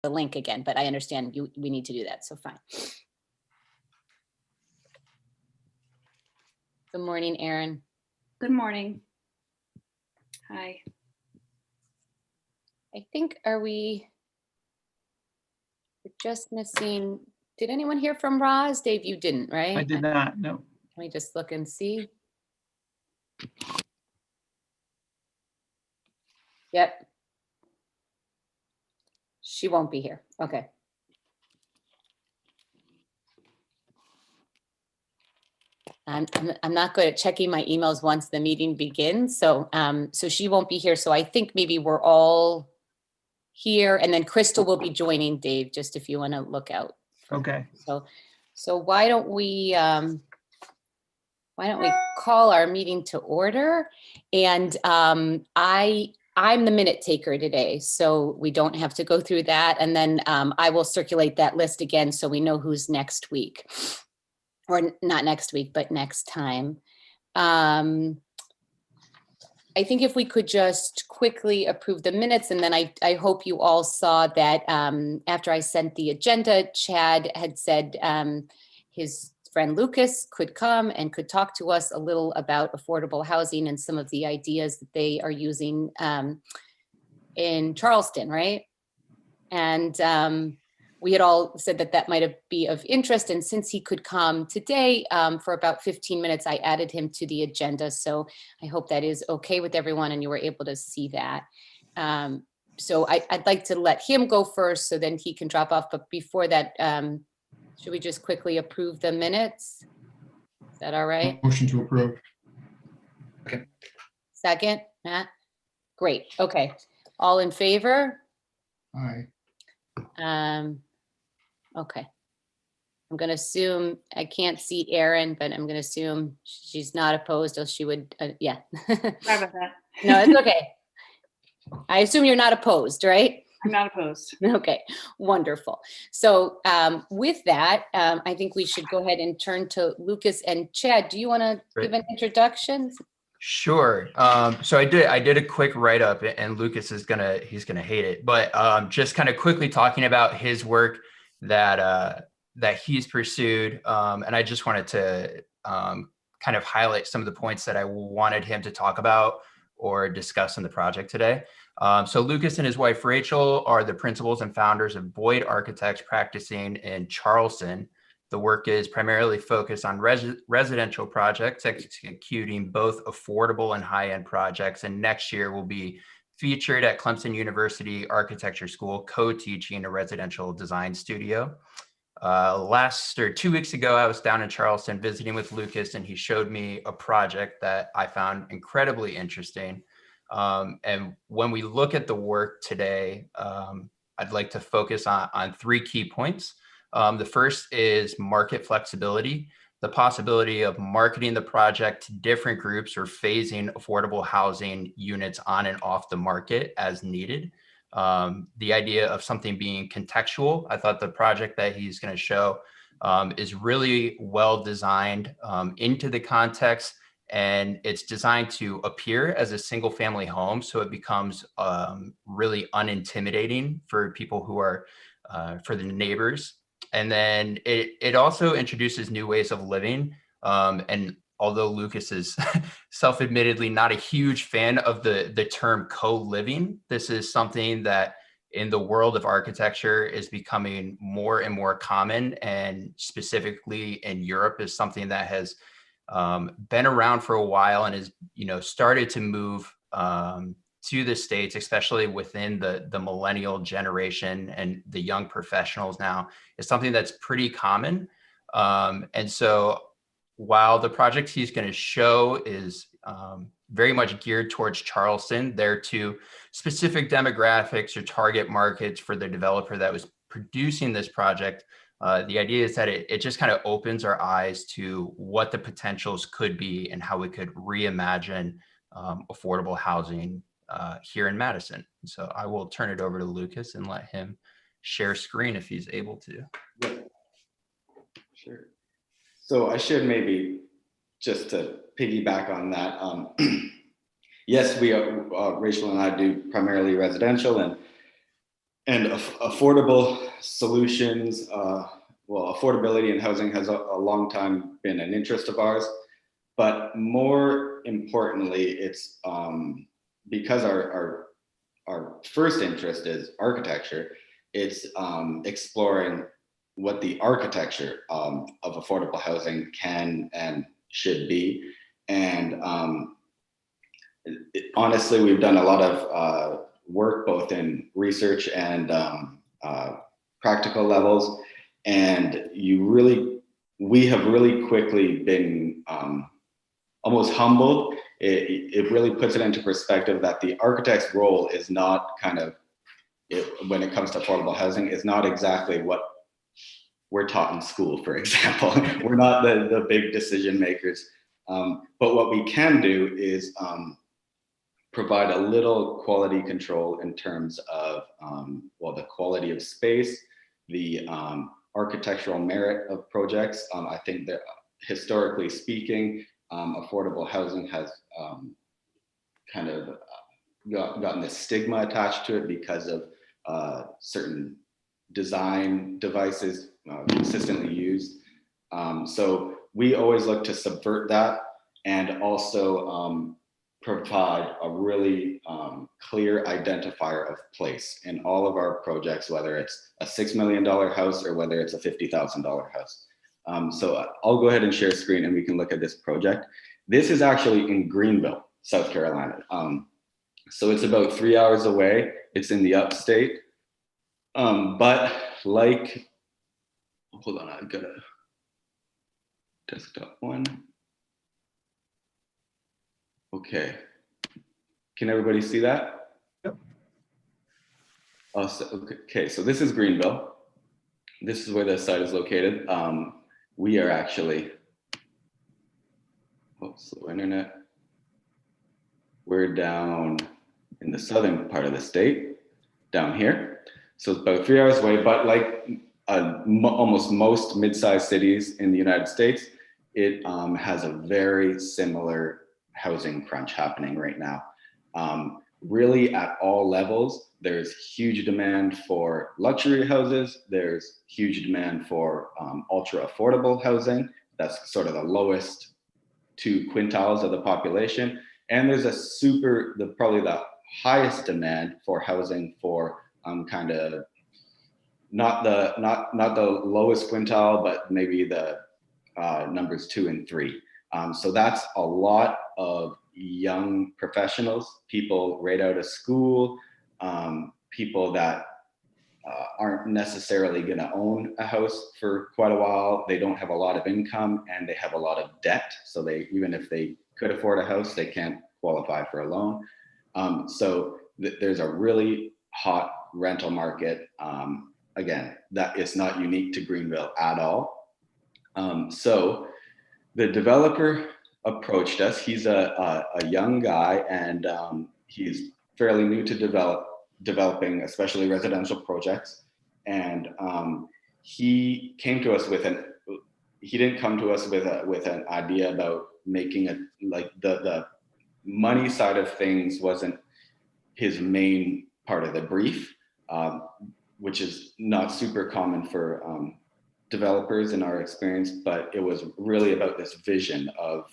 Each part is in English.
the link again, but I understand we need to do that, so fine. Good morning, Erin. Good morning. Hi. I think, we're just missing, did anyone hear from Roz? Dave, you didn't, right? I did not, no. Let me just look and see. Yep. She won't be here. Okay. I'm not good at checking my emails once the meeting begins, so she won't be here. So I think maybe we're all here, and then Crystal will be joining Dave, just if you want to look out. Okay. So why don't we call our meeting to order? And I'm the minute taker today, so we don't have to go through that. And then I will circulate that list again so we know who's next week. Or not next week, but next time. I think if we could just quickly approve the minutes, and then I hope you all saw that after I sent the agenda, Chad had said his friend Lucas could come and could talk to us a little about affordable housing and some of the ideas that they are using in Charleston, right? And we had all said that might be of interest. And since he could come today for about 15 minutes, I added him to the agenda. So I hope that is okay with everyone and you were able to see that. So I'd like to let him go first so then he can drop off. But before that, should we just quickly approve the minutes? Is that all right? Motion to approve. Okay. Second, Matt? Great, okay. All in favor? Aye. Okay. I'm going to assume, I can't see Erin, but I'm going to assume she's not opposed, or she would, yeah. Sorry about that. No, it's okay. I assume you're not opposed, right? I'm not opposed. Okay, wonderful. So with that, I think we should go ahead and turn to Lucas and Chad. Do you want to give an introduction? Sure. So I did a quick write-up, and Lucas is he's gonna hate it, but just kind of quickly talking about his work that he's pursued, and I just wanted to kind of highlight some of the points that I wanted him to talk about or discuss in the project today. So Lucas and his wife Rachel are the principals and founders of Boyd Architects practicing in Charleston. The work is primarily focused on residential projects, executing both affordable and high-end projects. And next year will be featured at Clemson University Architecture School, co-teaching a residential design studio. 2 weeks ago, I was down in Charleston visiting with Lucas, and he showed me a project that I found incredibly interesting. And when we look at the work today, I'd like to focus on 3 key points. The first is market flexibility, the possibility of marketing the project to different groups or phasing affordable housing units on and off the market as needed. The idea of something being contextual. I thought the project that he's going to show is really well designed into the context, and it's designed to appear as a single family home. So it becomes really unintimidating for people who are, for the neighbors. And then it also introduces new ways of living. And although Lucas is self-admittedly not a huge fan of the term co-living, this is something that in the world of architecture is becoming more and more common, and specifically in Europe is something that has been around for a while and is, started to move to the States, especially within the millennial generation and the young professionals now, is something that's pretty common. And so while the project he's going to show is very much geared towards Charleston, there are 2 specific demographics or target markets for the developer that was producing this project. The idea is that it just kind of opens our eyes to what the potentials could be and how we could reimagine affordable housing here in Madison. So I will turn it over to Lucas and let him share screen if he's able to. Yeah. Sure. So I should maybe, just to piggyback on that, yes, we are, Rachel and I do primarily residential, and affordable solutions. Well, affordability in housing has a long time been an interest of ours, but more importantly, it's because our first interest is architecture. It's exploring what the architecture of affordable housing can and should be. And honestly, we've done a lot of work both in research and practical levels. And we have really quickly been almost humbled. It really puts it into perspective that the architect's role is not when it comes to affordable housing, is not exactly what we're taught in school, for example. We're not the big decision makers. But what we can do is provide a little quality control in terms of, the quality of space, the architectural merit of projects. I think that historically speaking, affordable housing has gotten this stigma attached to it because of certain design devices consistently used. So we always look to subvert that and also provide a really clear identifier of place in all of our projects, whether it's a $6 million house or whether it's a $50,000 house. So I'll go ahead and share screen and we can look at this project. This is actually in Greenville, South Carolina. So it's about 3 hours away. It's in the upstate. But like, hold on, I've got a desktop one. Okay. Can everybody see that? Yep. Okay, so this is Greenville. This is where the site is located. We are actually, slow internet. We're down in the southern part of the state, down here. So it's about 3 hours away, but like almost most mid-sized cities in the United States, it has a very similar housing crunch happening right now. Really at all levels, there's huge demand for luxury houses. There's huge demand for ultra affordable housing. That's sort of the lowest 2 quintiles of the population. And there's probably the highest demand for housing for kind of not the lowest quintile, but maybe the numbers 2 and 3. So that's a lot of young professionals, people right out of school, people that aren't necessarily going to own a house for quite a while. They don't have a lot of income and they have a lot of debt. So even if they could afford a house, they can't qualify for a loan. So there's a really hot rental market. Again, that is not unique to Greenville at all. So the developer approached us. He's a young guy and he's fairly new to developing, especially residential projects. And he came to us he didn't come to us with an idea about making the money side of things wasn't his main part of the brief, which is not super common for developers in our experience, but it was really about this vision of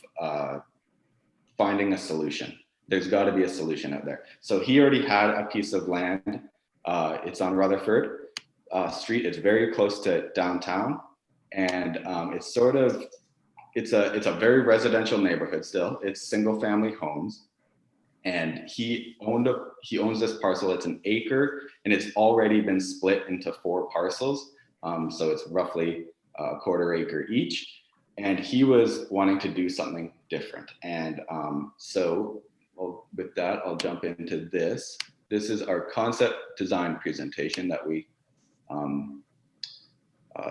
finding a solution. There's got to be a solution out there. So he already had a piece of land. It's on Rutherford Street. It's very close to downtown, and it's a very residential neighborhood still. It's single family homes, and he owns this parcel. It's an acre, and it's already been split into 4 parcels. So it's roughly a quarter acre each. And he was wanting to do something different. And with that, I'll jump into this. This is our concept design presentation that we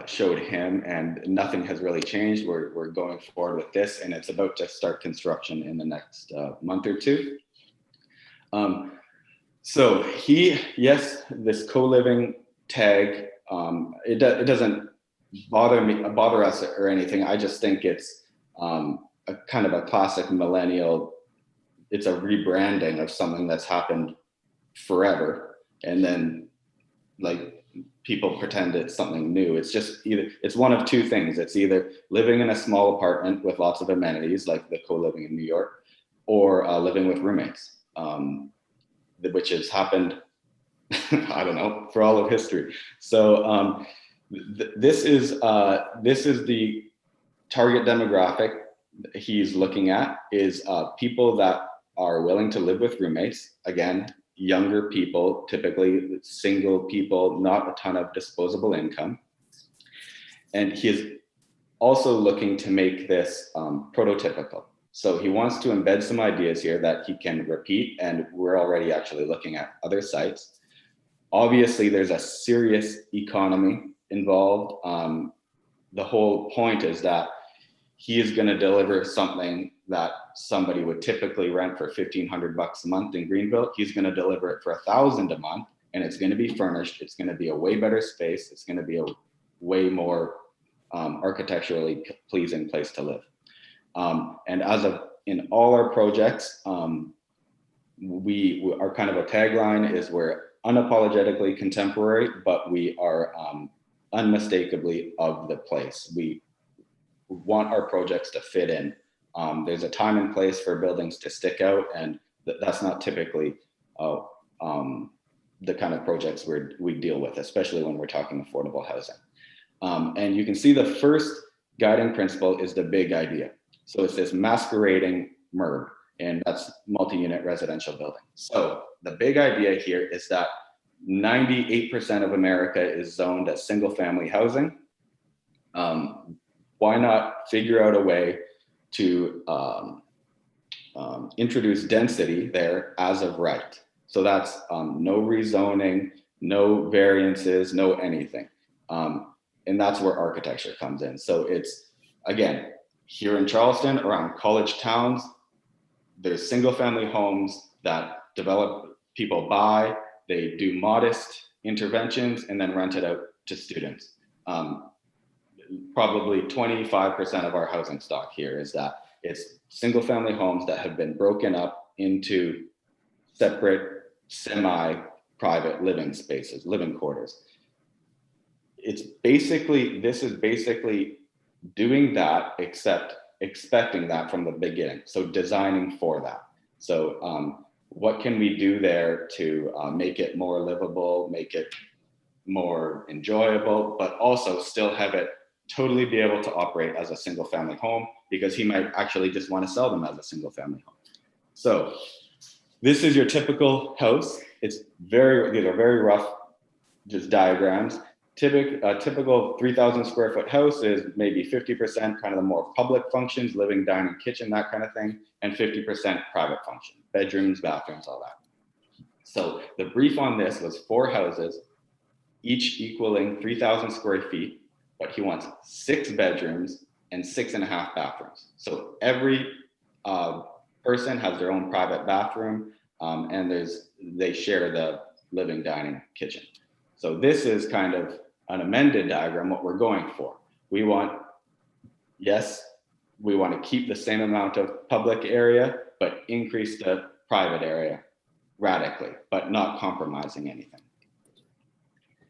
showed him, and nothing has really changed. We're going forward with this, and it's about to start construction in the next month or 2. So this co-living tag, it doesn't bother us or anything. I just think it's a kind of a classic millennial. It's a rebranding of something that's happened forever, and then like people pretend it's something new. It's just it's one of two things. It's either living in a small apartment with lots of amenities, like the co-living in New York, or living with roommates, which has happened, I don't know, for all of history. So this is the target demographic he's looking at is people that are willing to live with roommates. Again, younger people, typically single people, not a ton of disposable income. And he is also looking to make this prototypical. So he wants to embed some ideas here that he can repeat, and we're already actually looking at other sites. Obviously, there's a serious economy involved. The whole point is that he is going to deliver something that somebody would typically rent for $1,500 a month in Greenville. He's going to deliver it for $1,000 a month, and it's going to be furnished. It's going to be a way better space. It's going to be a way more architecturally pleasing place to live. And as of in all our projects, we are kind of a tagline is we're unapologetically contemporary, but we are unmistakably of the place. We want our projects to fit in. There's a time and place for buildings to stick out, and that's not typically the kind of projects we deal with, especially when we're talking affordable housing. And you can see the first guiding principle is the big idea. So it's this masquerading MURB, and that's multi-unit residential building. So the big idea here is that 98% of America is zoned as single family housing. Why not figure out a way to introduce density there as of right? So that's no rezoning, no variances, no anything. And that's where architecture comes in. So it's, again, here in Charleston, around college towns, there's single family homes that people buy, they do modest interventions and then rent it out to students. Probably 25% of our housing stock here is that it's single family homes that have been broken up into separate semi-private living spaces, living quarters. This is basically doing that, except expecting that from the beginning. So designing for that. So what can we do there to make it more livable, make it more enjoyable, but also still have it totally be able to operate as a single family home, because he might actually just want to sell them as a single family home. So this is your typical house. These are very rough, just diagrams. Typical 3,000 square foot house is maybe 50% kind of the more public functions, living, dining, kitchen, that kind of thing, and 50% private function, bedrooms, bathrooms, all that. So the brief on this was 4 houses, each equaling 3,000 square feet, but he wants 6 bedrooms and 6.5 bathrooms. So every person has their own private bathroom, and they share the living, dining, kitchen. So this is kind of an amended diagram, what we're going for. We want to keep the same amount of public area, but increase the private area radically, but not compromising anything.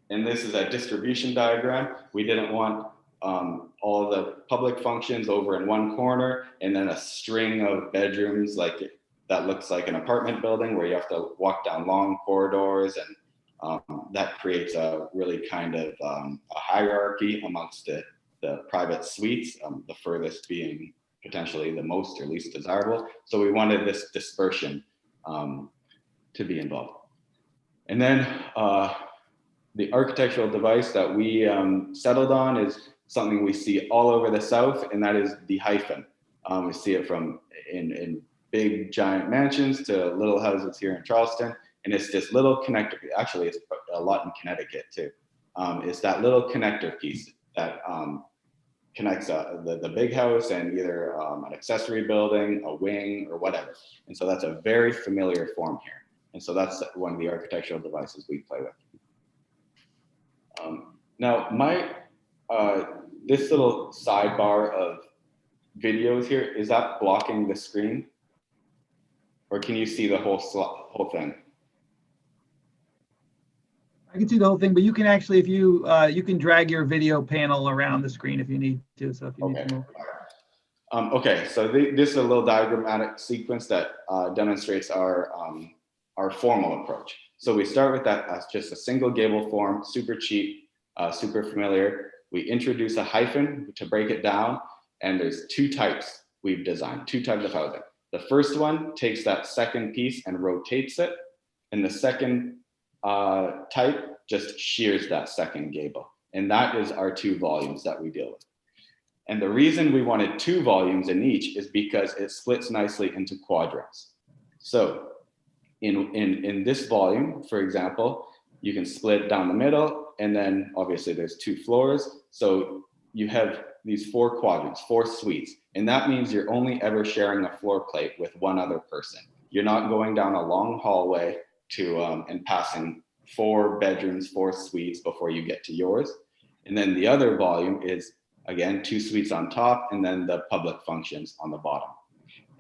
And this is a distribution diagram. We didn't want all the public functions over in one corner and then a string of bedrooms that looks like an apartment building where you have to walk down long corridors, and that creates a really kind of a hierarchy amongst the private suites, the furthest being potentially the most or least desirable. So we wanted this dispersion to be involved. And then the architectural device that we settled on is something we see all over the South, and that is the hyphen. We see it from in big giant mansions to little houses here in Charleston. And it's this little connector. Actually, it's a lot in Connecticut too. It's that little connector piece that connects the big house and either an accessory building, a wing, or whatever. And so that's a very familiar form here. And so that's one of the architectural devices we play with. Now, this little sidebar of videos here, is that blocking the screen? Or can you see the whole thing? I can see the whole thing, but you can actually, if you, you can drag your video panel around the screen if you need to. So if you need Okay. to move. Okay, so this is a little diagrammatic sequence that demonstrates our formal approach. So we start with that as just a single gable form, super cheap, super familiar. We introduce a hyphen to break it down, and there's two types we've designed, two types of housing. The first one takes that second piece and rotates it, and the second type just shears that second gable. And that is our two volumes that we deal with. And the reason we wanted two volumes in each is because it splits nicely into quadrants. So in this volume, for example, you can split down the middle, and then obviously there's two floors. So you have these four quadrants, four suites. And that means you're only ever sharing a floor plate with one other person. You're not going down a long hallway to and passing four bedrooms, four suites before you get to yours. And then the other volume is, again, two suites on top, and then the public functions on the bottom.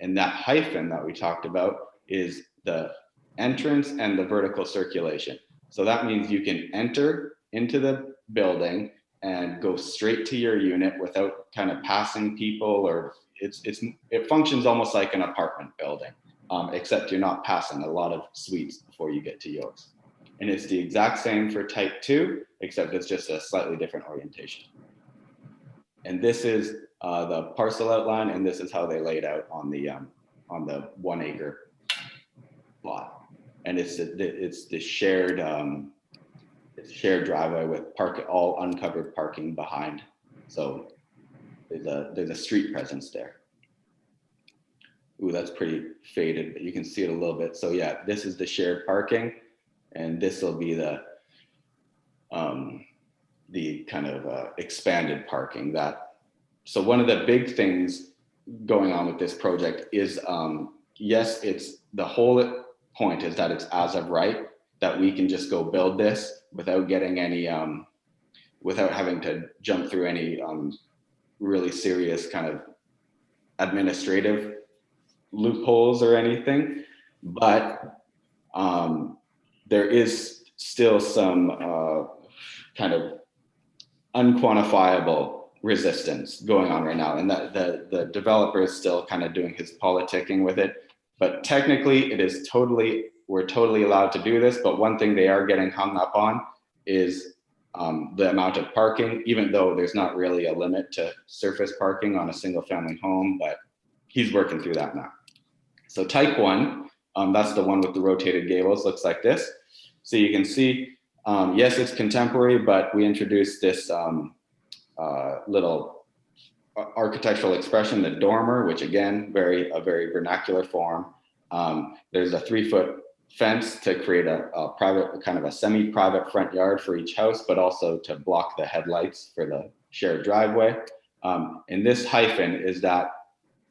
And that hyphen that we talked about is the entrance and the vertical circulation. So that means you can enter into the building and go straight to your unit without kind of passing people, or it functions almost like an apartment building, except you're not passing a lot of suites before you get to yours. And it's the exact same for type 2, except it's just a slightly different orientation. And this is the parcel outline, and this is how they laid out on the 1 acre lot. And it's the shared driveway with all uncovered parking behind. So there's a street presence there. Ooh, that's pretty faded, but you can see it a little bit. So yeah, this is the shared parking, and this will be the kind of expanded parking. So one of the big things going on with this project is, yes, it's the whole point is that it's as of right, that we can just go build this without getting any, without having to jump through any really serious kind of administrative loopholes or anything. But there is still some kind of unquantifiable resistance going on right now, and that the developer is still kind of doing his politicking with it. But technically, we're totally allowed to do this. But one thing they are getting hung up on is the amount of parking, even though there's not really a limit to surface parking on a single family home, but he's working through that now. So type 1, that's the one with the rotated gables, looks like this. So you can see, yes, it's contemporary, but we introduced this little architectural expression, the dormer, which again, a very vernacular form. There's a 3-foot fence to create a private, kind of a semi-private front yard for each house, but also to block the headlights for the shared driveway. And this hyphen is that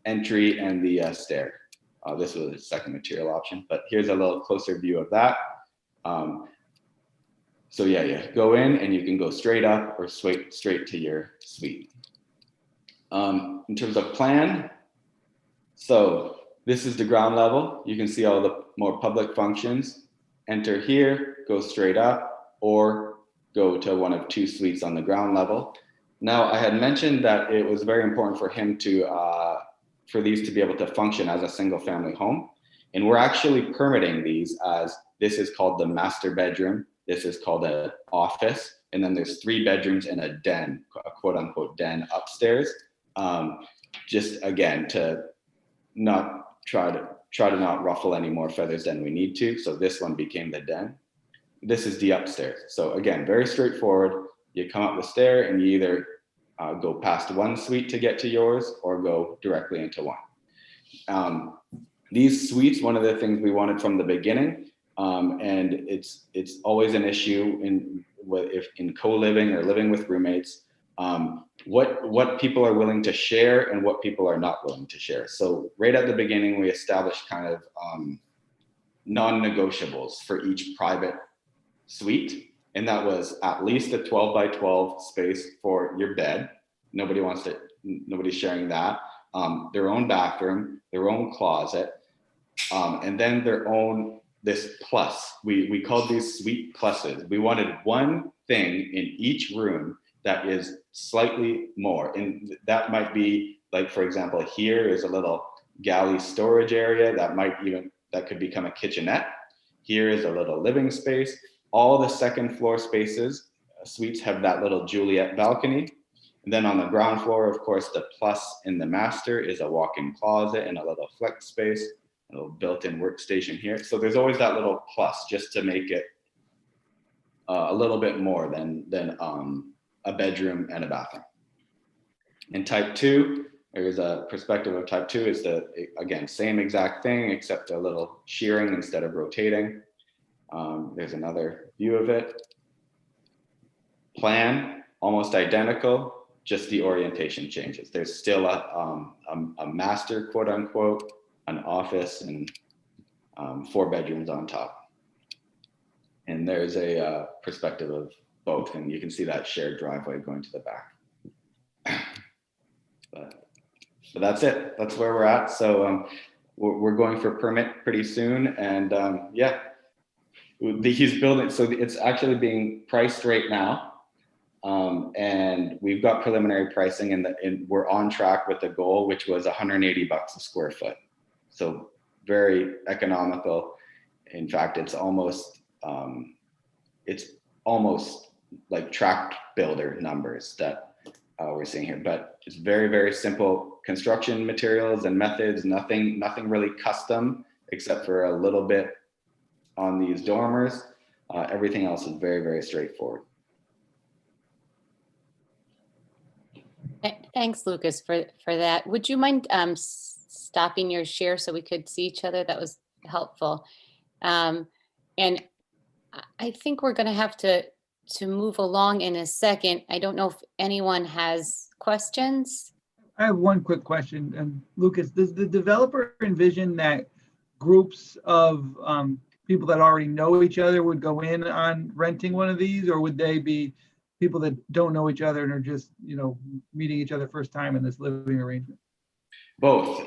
entry and the stair. This was the second material option, but here's a little closer view of that. So yeah, go in and you can go straight up or straight to your suite. In terms of plan, so this is the ground level. You can see all the more public functions. Enter here, go straight up, or go to one of 2 suites on the ground level. Now, I had mentioned that it was very important for him for these to be able to function as a single family home. And we're actually permitting these as, this is called the master bedroom. This is called an office. And then there's 3 bedrooms and a den, a quote unquote den upstairs. Just again, to not try to not ruffle any more feathers than we need to. So this one became the den. This is the upstairs. So again, very straightforward. You come up the stair and you either go past 1 suite to get to yours or go directly into one. These suites, one of the things we wanted from the beginning, and it's always an issue if in co-living or living with roommates, what people are willing to share and what people are not willing to share. So right at the beginning, we established kind of non-negotiables for each private suite. And that was at least a 12 by 12 space for your bed. Nobody's sharing that. Their own bathroom, their own closet, and then their own this plus. We called these suite pluses. We wanted one thing in each room that is slightly more. And that might be like, for example, here is a little galley storage area that could become a kitchenette. Here is a little living space. All the second floor spaces, suites have that little Juliet balcony. And then on the ground floor, of course, the plus in the master is a walk-in closet and a little flex space, a little built-in workstation here. So there's always that little plus just to make it a little bit more than a bedroom and a bathroom. In type 2, there's a perspective of type 2 is again, same exact thing, except a little shearing instead of rotating. There's another view of it. Plan, almost identical, just the orientation changes. There's still a master, quote unquote, an office, and 4 bedrooms on top. And there's a perspective of both, and you can see that shared driveway going to the back. But that's it. That's where we're at. So we're going for permit pretty soon, and yeah, he's building. So it's actually being priced right now. And we've got preliminary pricing, and we're on track with the goal, which was $180 a square foot. So very economical. In fact, it's almost like tract builder numbers that we're seeing here. But it's very, very simple construction materials and methods. Nothing really custom, except for a little bit on these dormers. Everything else is very, very straightforward. Thanks, Lucas, for that. Would you mind stopping your share so we could see each other? That was helpful. And I think we're going to have to move along in a second. I don't know if anyone has questions. I have one quick question. And Lucas, does the developer envision that groups of people that already know each other would go in on renting one of these, or would they be people that don't know each other and are just, meeting each other first time in this living arrangement? Both.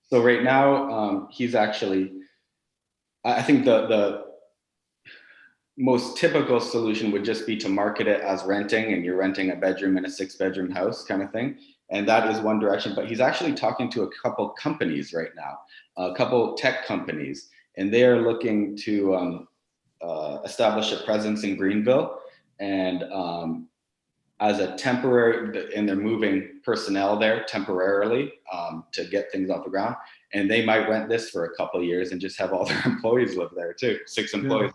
So right now, he's actually, I think the most typical solution would just be to market it as renting, and you're renting a bedroom in a 6-bedroom house kind of thing. And that is one direction, but he's actually talking to a couple companies right now, a couple tech companies, and they are looking to establish a presence in Greenville. And as a temporary, and they're moving personnel there temporarily to get things off the ground. And they might rent this for a couple of years and just have all their employees live there too, 6 employees,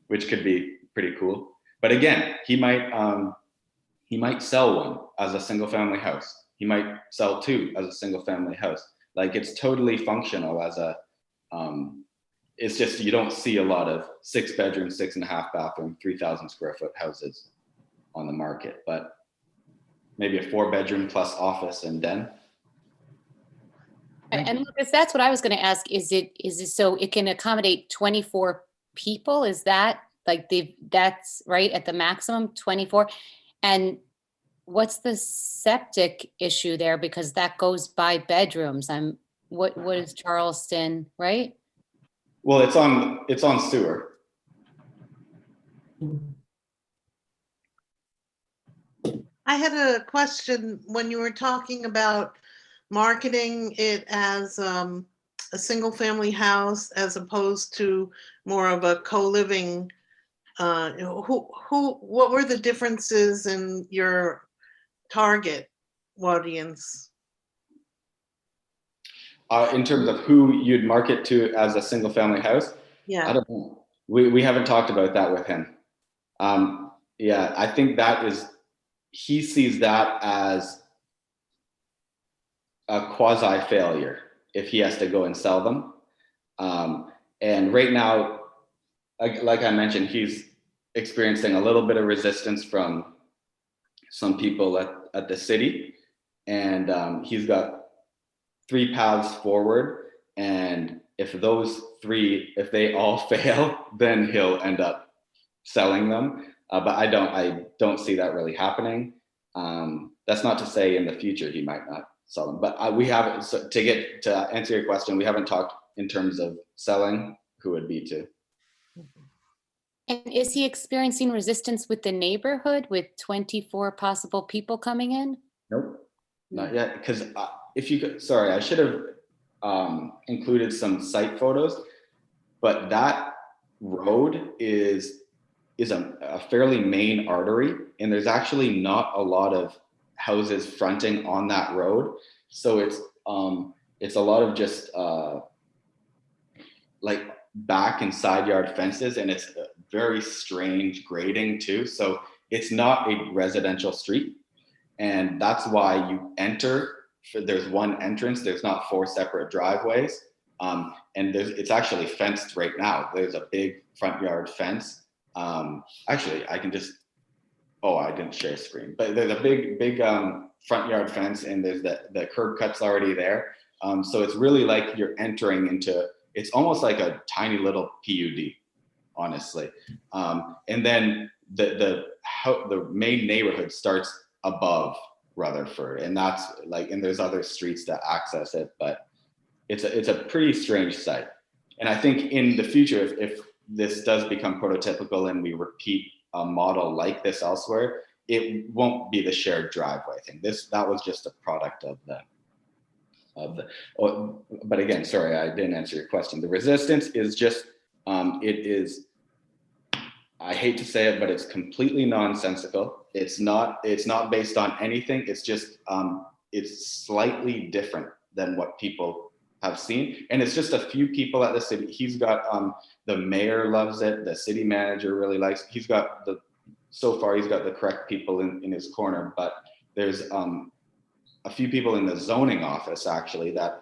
which could be pretty cool. But again, he might sell one as a single family house. He might sell 2 as a single family house. Like, it's totally functional as a, it's just, you don't see a lot of 6-bedroom, 6.5 bathroom, 3,000 square foot houses on the market, but maybe a 4-bedroom plus office and den. And Lucas, that's what I was going to ask. Is it so it can accommodate 24 people? Is that like that's right at the maximum, 24? And what's the septic issue there? Because that goes by bedrooms. What is Charleston, right? Well, it's on sewer. I had a question when you were talking about marketing it as a single family house as opposed to more of a co-living. What were the differences in your target audience? In terms of who you'd market to as a single family house? Yeah. I don't know. We haven't talked about that with him. Yeah, I think he sees that as a quasi failure if he has to go and sell them. And right now, like I mentioned, he's experiencing a little bit of resistance from some people at the city. And he's got 3 paths forward, and if those 3, if they all fail, then he'll end up selling them. But I don't see that really happening. That's not to say in the future he might not sell them, but we haven't. So to answer your question, we haven't talked in terms of selling, who would be to. And is he experiencing resistance with the neighborhood with 24 possible people coming in? Nope, not yet. Because if you could, sorry, I should have included some site photos, but that road is a fairly main artery, and there's actually not a lot of houses fronting on that road. So it's a lot of just like back and side yard fences, and it's a very strange grading too. So it's not a residential street. And that's why you enter, there's one entrance, there's not 4 separate driveways. And it's actually fenced right now. There's a big front yard fence. Actually, I can just, oh, I didn't share screen, but there's a big front yard fence, and there's the curb cut's already there. So it's really like you're entering into, it's almost like a tiny little PUD, honestly. And then the main neighborhood starts above Rutherford, and that's like, and there's other streets that access it, but it's a pretty strange site. And I think in the future, if this does become prototypical and we repeat a model like this elsewhere, it won't be the shared driveway thing. That was just a product of the. But again, sorry, I didn't answer your question. The resistance is just, it is, I hate to say it, but it's completely nonsensical. It's not based on anything. It's just, it's slightly different than what people have seen. And it's just a few people at the city. He's got, the mayor loves it. The city manager really likes, so far he's got the correct people in his corner, but there's, a few people in the zoning office actually that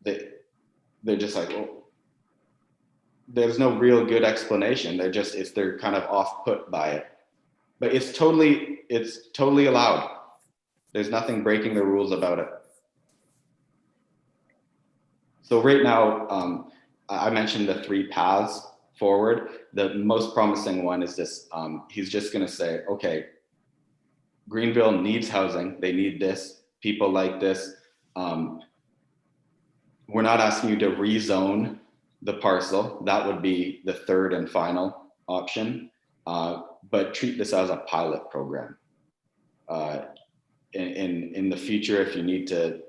they're just like, oh, there's no real good explanation. They're kind of off put by it, but it's totally allowed. There's nothing breaking the rules about it. So right now, I mentioned the 3 paths forward. The most promising one is this. He's just going to say, okay, Greenville needs housing. They need this. People like this. We're not asking you to rezone the parcel. That would be the 3rd and final option. But treat this as a pilot program. In the future, if you need to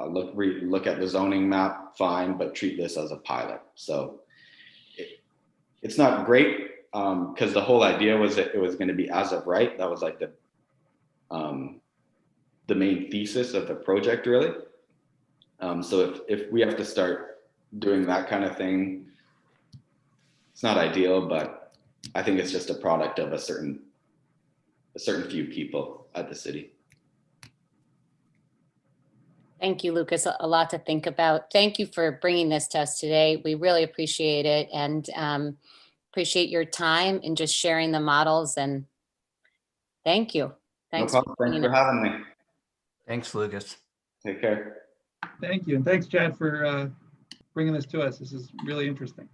look at the zoning map, fine, but treat this as a pilot. So it's not great. Because the whole idea was that it was going to be as of right. That was like the main thesis of the project, really. So if we have to start doing that kind of thing, it's not ideal, but I think it's just a product of a certain few people at the city. Thank you, Lucas. A lot to think about. Thank you for bringing this to us today. We really appreciate it, and appreciate your time and just sharing the models, and thank you. Thanks. No problem. Thanks for having me. Thanks, Lucas. Take care. Thank you. And thanks, Chad, for bringing this to us. This is really interesting.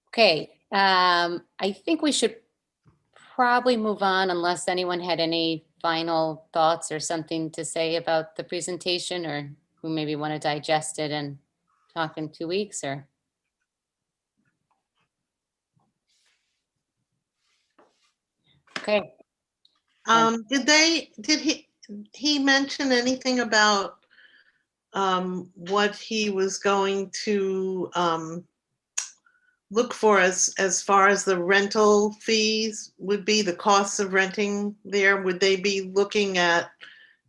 Okay, I think we should probably move on unless anyone had any final thoughts or something to say about the presentation, or who maybe want to digest it and talk in 2 weeks, or. Okay, Did he mention anything about what he was going to look for as far as the rental fees would be, the costs of renting there? Would they be looking at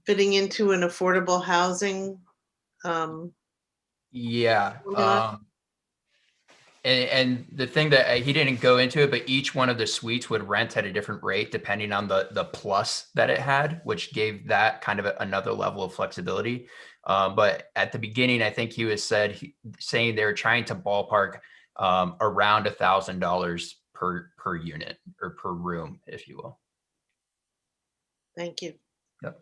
fitting into an affordable housing? Yeah. Formula? And the thing that he didn't go into it, but each one of the suites would rent at a different rate depending on the plus that it had, which gave that kind of another level of flexibility. But at the beginning, I think he was saying they were trying to ballpark around $1,000 per unit, or per room, if you will. Thank you. Yep.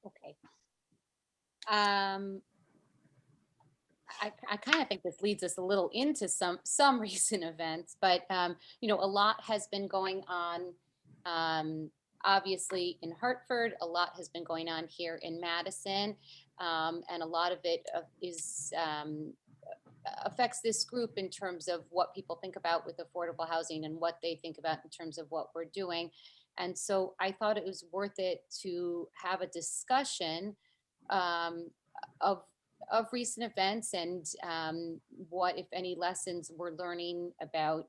okay. I kind of think this leads us a little into some recent events, but a lot has been going on obviously in Hartford, a lot has been going on here in Madison. And a lot of it affects this group in terms of what people think about with affordable housing and what they think about in terms of what we're doing. And so I thought it was worth it to have a discussion of recent events and what, if any, lessons we're learning about,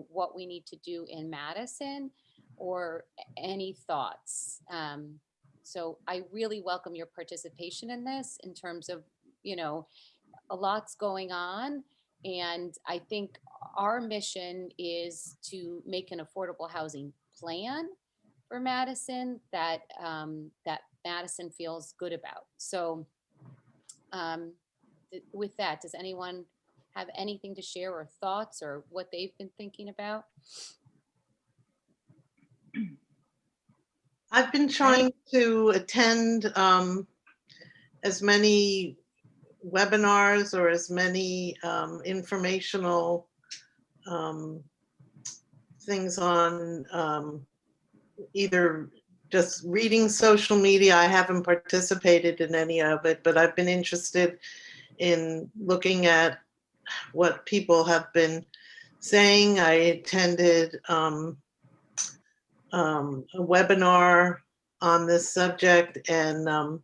what we need to do in Madison, or any thoughts. So I really welcome your participation in this in terms of, a lot's going on. And I think our mission is to make an affordable housing plan for Madison that that Madison feels good about. So with that, does anyone have anything to share or thoughts or what they've been thinking about? I've been trying to attend as many webinars or as many informational things on either just reading social media. I haven't participated in any of it, but I've been interested in looking at what people have been saying. I attended a webinar on this subject, and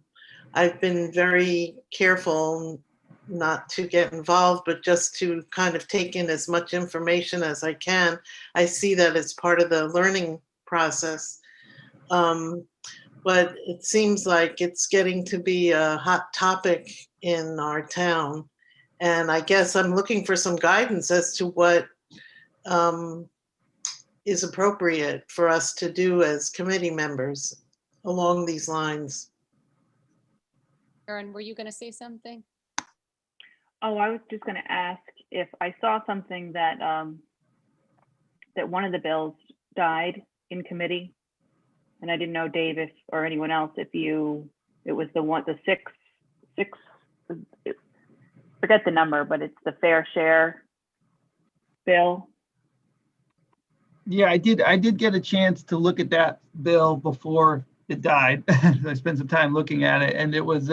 I've been very careful not to get involved, but just to kind of take in as much information as I can. I see that as part of the learning process. But it seems like it's getting to be a hot topic in our town. And I guess I'm looking for some guidance as to what is appropriate for us to do as committee members along these lines. Erin, were you going to say something? Oh, I was just going to ask if I saw something that that one of the bills died in committee, and I didn't know, Dave, or anyone else, it was the six, forget the number, but it's the fair share bill. Yeah, I did get a chance to look at that bill before it died. I spent some time looking at it, and it was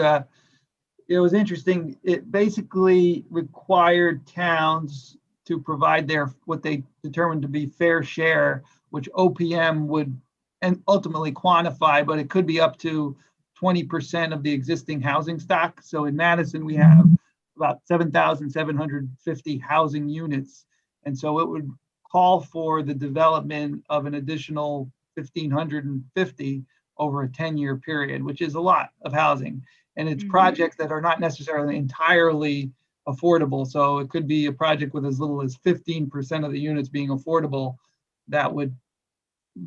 interesting. It basically required towns to provide what they determined to be fair share, which OPM would and ultimately quantify, but it could be up to 20% of the existing housing stock. So in Madison, we have about 7,750 housing units. And so it would call for the development of an additional 1,550 over a 10-year period, which is a lot of housing. And it's projects that are not necessarily entirely affordable. So it could be a project with as little as 15% of the units being affordable that would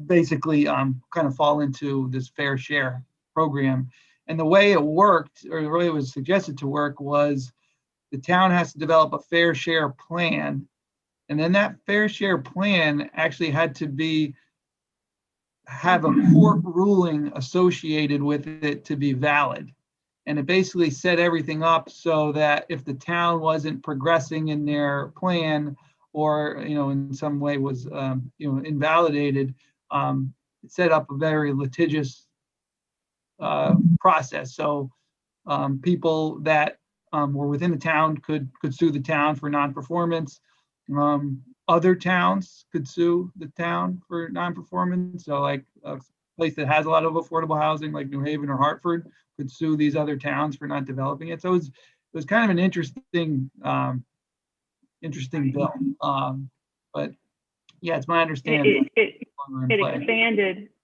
basically kind of fall into this fair share program. And the way it worked, or the way it was suggested to work, was the town has to develop a fair share plan. And then that fair share plan actually had to have a court ruling associated with it to be valid. And it basically set everything up so that if the town wasn't progressing in their plan, or in some way was invalidated, it set up a very litigious process. So people that were within the town could sue the town for non-performance. Other towns could sue the town for non-performance. So like a place that has a lot of affordable housing, like New Haven or Hartford, could sue these other towns for not developing it. So it was kind of an interesting bill. But yeah, it's my understanding. It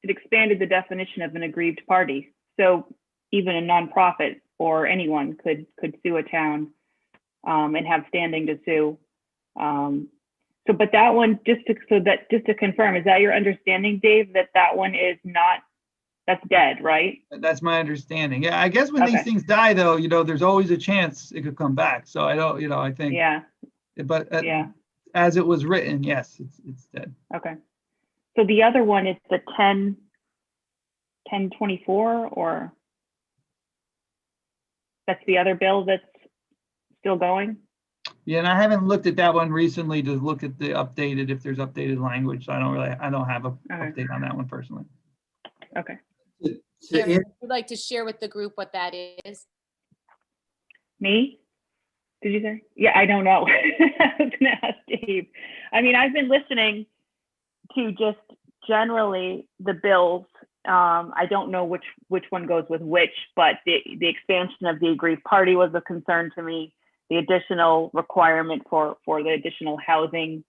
expanded the definition of an aggrieved party. So even a nonprofit or anyone could sue a town and have standing to sue. But that one, just to confirm, is that your understanding, Dave, that one is not, that's dead, right? That's my understanding. Yeah, I guess when these things die, though, there's always a chance it could come back. So I don't, I think. Yeah. But as it was written, yes, it's dead. Okay. So the other one is the 1024, or that's the other bill that's still going? Yeah, and I haven't looked at that one recently to look at if there's updated language. So I don't have a update on that one personally. Okay. To Sharon, An- would you like to share with the group what that is? Me? Did you say? Yeah, I don't know. I was gonna ask Dave. I mean, I've been listening to just generally the bills. I don't know which one goes with which, but the expansion of the aggrieved party was a concern to me. The additional requirement for the additional housing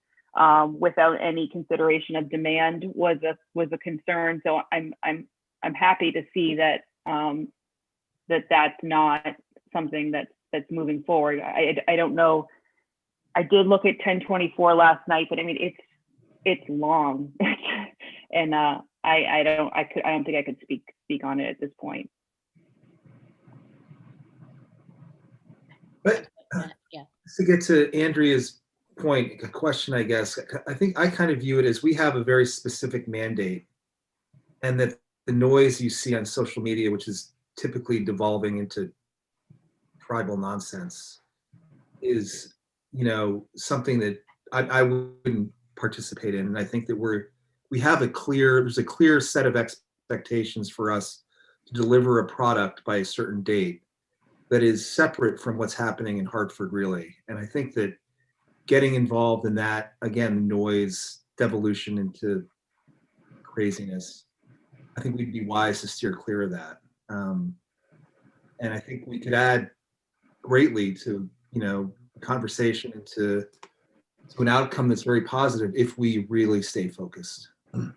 without any consideration of demand was a concern. So I'm happy to see that that's not something that's moving forward. I don't know. I did look at 1024 last night, but I mean it's long, and I don't think I could speak on it at this point. But Yeah. to get to Andrea's point, a question, I guess, I think I kind of view it as we have a very specific mandate, and that the noise you see on social media, which is typically devolving into tribal nonsense, is, something that I wouldn't participate in. And I think that there's a clear set of expectations for us to deliver a product by a certain date that is separate from what's happening in Hartford, really. And I think that getting involved in that, again, noise, devolution into craziness, I think we'd be wise to steer clear of that. And I think we could add greatly to, conversation and to an outcome that's very positive if we really stay focused. I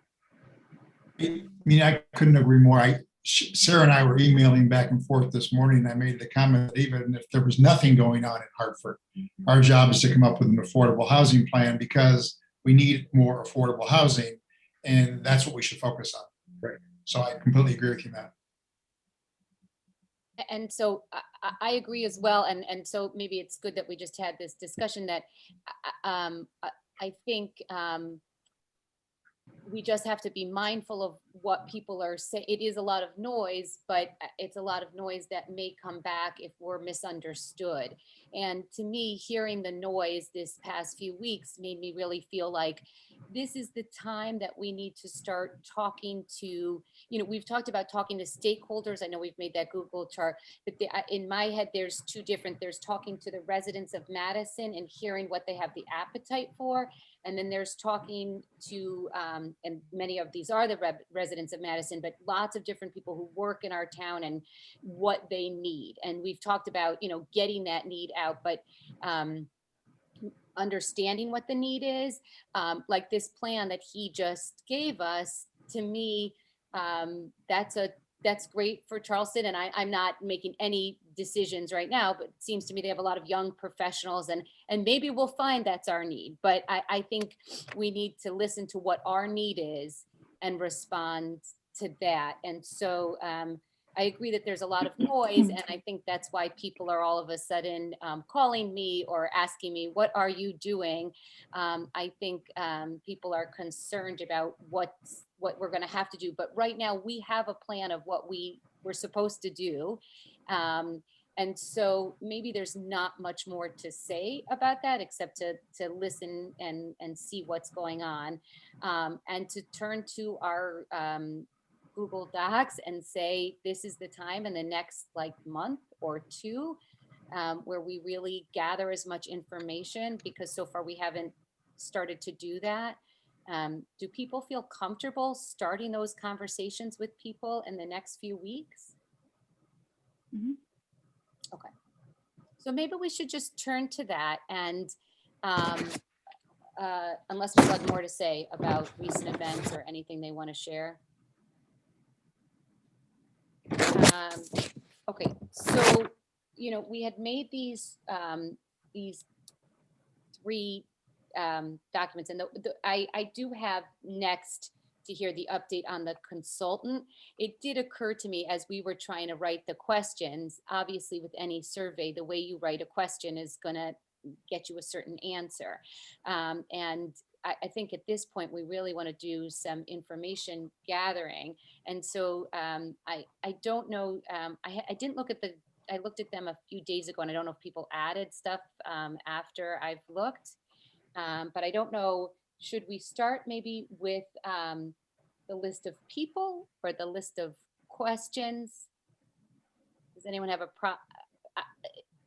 mean, I couldn't agree more. Sarah and I were emailing back and forth this morning, and I made the comment that even if there was nothing going on in Hartford, our job is to come up with an affordable housing plan, because we need more affordable housing, and that's what we should focus on. Right. So I completely agree with you, Matt. And so I agree as well. And so maybe it's good that we just had this discussion that I think we just have to be mindful of what people are saying. It is a lot of noise, but it's a lot of noise that may come back if we're misunderstood. And to me, hearing the noise this past few weeks made me really feel like this is the time that we need to start talking to, we've talked about talking to stakeholders. I know we've made that Google chart, but in my head, there's two different, there's talking to the residents of Madison and hearing what they have the appetite for. And then there's talking to, and many of these are the residents of Madison, but lots of different people who work in our town and what they need. And we've talked about, getting that need out, but understanding what the need is, like this plan that he just gave us, to me, that's great for Charleston. And I'm not making any decisions right now, but it seems to me they have a lot of young professionals, and maybe we'll find that's our need. But I think we need to listen to what our need is and respond to that. And so I agree that there's a lot of noise, and I think that's why people are all of a sudden calling me or asking me, what are you doing? I think people are concerned about what we're going to have to do. But right now we have a plan of what we're supposed to do. And so maybe there's not much more to say about that except to listen and see what's going on, and to turn to our Google Docs and say, this is the time in the next month or two where we really gather as much information, because so far we haven't started to do that. Do people feel comfortable starting those conversations with people in the next few weeks? Mhm. Okay. So maybe we should just turn to that, and unless people have more to say about recent events or anything they want to share. Okay, so, we had made these three documents, and I do have next to hear the update on the consultant. It did occur to me as we were trying to write the questions, obviously with any survey, the way you write a question is gonna get you a certain answer. And I think at this point, we really want to do some information gathering. And so I don't know, I didn't look at I looked at them a few days ago, and I don't know if people added stuff after I've looked. But I don't know, should we start maybe with the list of people or the list of questions? Does anyone have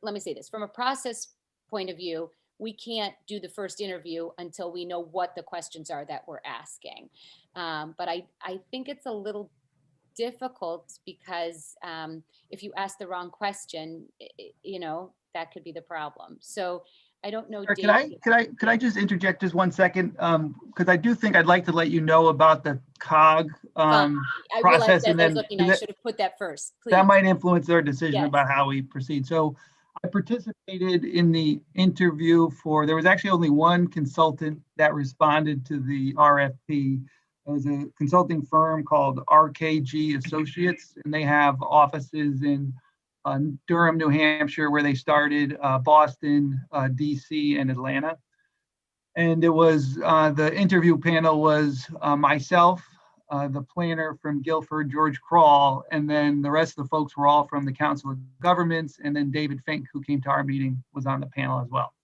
let me say this, from a process point of view, we can't do the first interview until we know what the questions are that we're asking. But I think it's a little difficult because if you ask the wrong question, that could be the problem. So I don't know. Could I just interject just 1 second? Because I do think I'd like to let you know about the COG I realized process, as and I was then looking, I should have put that first. Please. that might influence our decision Yes. about how we proceed. So I participated in the interview there was actually only one consultant that responded to the RFP. It was a consulting firm called RKG Associates, and they have offices in Durham, New Hampshire, where they started, Boston, DC, and Atlanta. And it was, the interview panel was myself, the planner from Guilford, George Kroll, and then the rest of the folks were all from the Council of Governments, and then David Fink, who came to our meeting, was on the panel as well.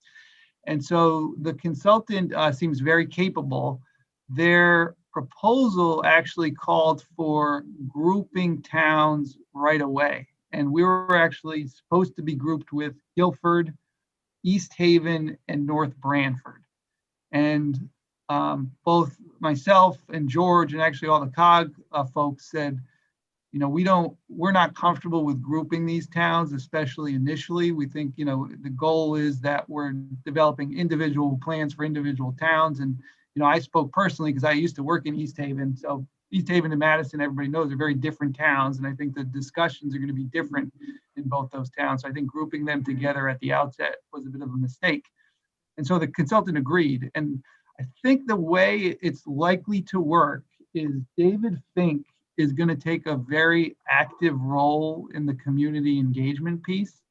And so the consultant seems very capable. Their proposal actually called for grouping towns right away. And we were actually supposed to be grouped with Guilford, East Haven, and North Branford. And both myself and George, and actually all the COG folks said, we're not comfortable with grouping these towns, especially initially. We think, the goal is that we're developing individual plans for individual towns. And, I spoke personally because I used to work in East Haven. So East Haven and Madison, everybody knows, are very different towns. And I think the discussions are going to be different in both those towns. So I think grouping them together at the outset was a bit of a mistake. And so the consultant agreed. And I think the way it's likely to work is David Fink is going to take a very active role in the community engagement piece.